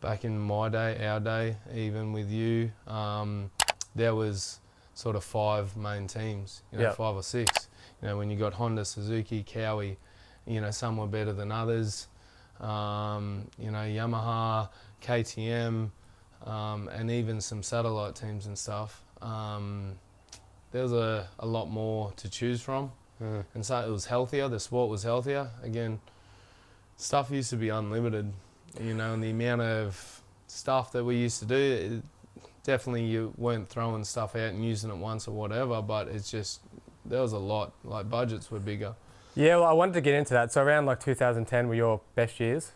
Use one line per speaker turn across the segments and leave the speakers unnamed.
back in my day, our day, even with you, there was sort of 5 main teams, 5 or 6. When you got Honda, Suzuki, Cowie, some were better than others. Yamaha, KTM, and even some satellite teams and stuff. There was a lot more to choose from. And so it was healthier, the sport was healthier. Again, stuff used to be unlimited, and the amount of stuff that we used to do, definitely you weren't throwing stuff out and using it once or whatever, but it's just, there was a lot, like budgets were bigger.
Yeah, well, I wanted to get into that. So around like 2010 were your best years?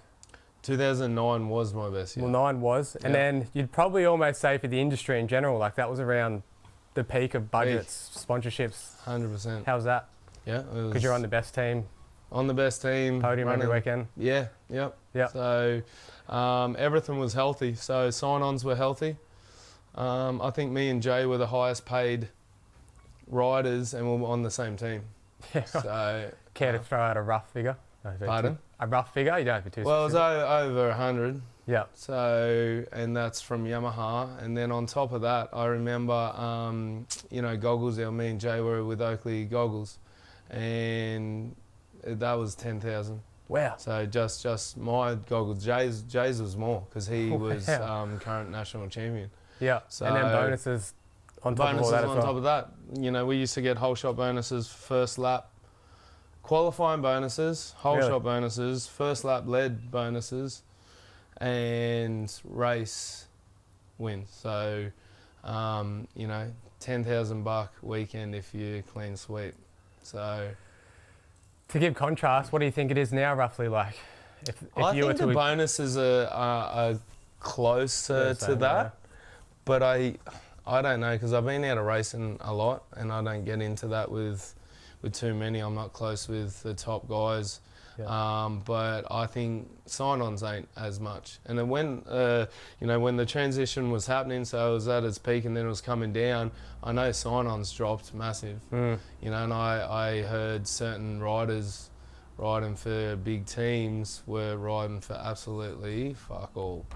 2009 was my best year.
Well, 9 was. And then you'd probably almost say for the industry in general, like that was around the peak of budgets, sponsorships.
100%.
How's that?
Yeah.
Because you're on the best team.
On the best team.
Podium every weekend.
Yeah, yep. So everything was healthy. So sign-ons were healthy. I think me and Jay were the highest paid riders and we were on the same team.
Yeah.
So,
care to throw out a rough figure?
Pardon?
A rough figure? You don't have to be too
Well, it was
specific.
over 100.
Yeah.
So, and that's from Yamaha. And then on top of that, I remember, goggles. Me and Jay were with Oakley Goggles. And that was 10,000.
Wow.
So just my goggles. Jay's was more because he was current national champion.
Yeah.
So
and then bonuses on top of all that as well.
on top of that. We used to get whole shot bonuses, first lap, qualifying bonuses, whole shot bonuses, first lap lead bonuses, and race wins. So, $10,000 weekend if you clean sweep. So,
to give contrast, what do you think it is now roughly like? If
I
you
think
were
the bonuses are closer to that, but I don't know because I've been out of racing a lot and I don't get into that with too many. I'm not close with the top guys, but I think sign-ons ain't as much. And then when when the transition was happening, so it was at its peak and then it was coming down, I know sign-ons dropped massive. And I heard certain riders riding for big teams were riding for absolutely fuck all.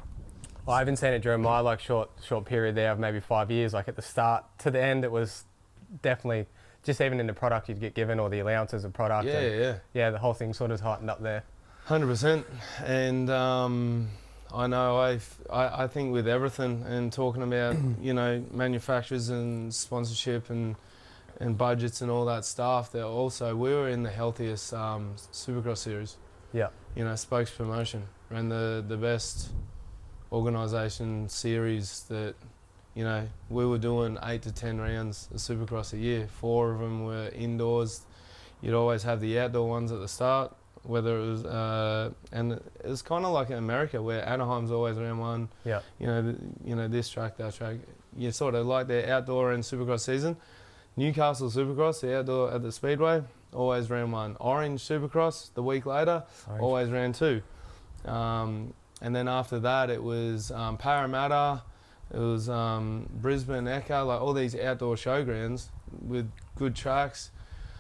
Well, I haven't seen it during my short period there of maybe 5 years. Like at the start to the end, it was definitely just even in the product you'd get given or the allowances of product. Yeah, the whole thing sort of tightened up there.
100%. And I know I think with everything and talking about manufacturers and sponsorship and budgets and all that stuff, that also we were in the healthiest Supercross series. Yeah. Spokes promotion ran the best organisation series that we were doing 8 to 10 rounds of Supercross a year. 4 of them were indoors. You'd always have the outdoor ones at the start, whether it was and it was kind of like in America where Anaheim's always around one. Yeah. This track, that track. You sort of like their outdoor and Supercross season. Newcastle Supercross, the outdoor at the Speedway, always ran one. Orange Supercross, the week later, always ran 2. And then after that, it was Parramatta, it was Brisbane, Echo, like all these outdoor showgrounds with good tracks.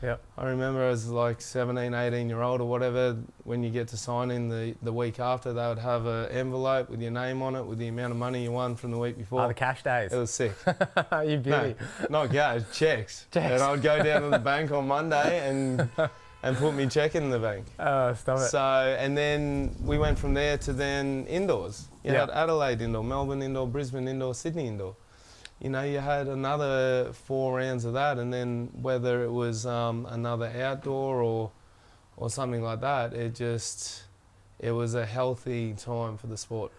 Yep. I remember as like 17, 18-year-old or whatever, when you get to sign in the week after, they would have an envelope with your name on it with the amount of money you won from the week before.
Oh, the cash days.
It was sick.
You beauty.
No, not cash, checks. And I'd go down to the bank on Monday and put me check in the bank. Oh, stop it. So, and then we went from there to then indoors. You had Adelaide indoor, Melbourne indoor, Brisbane indoor, Sydney indoor. You had another 4 rounds of that, and then whether it was another outdoor or something like that, it was a healthy time for the sport.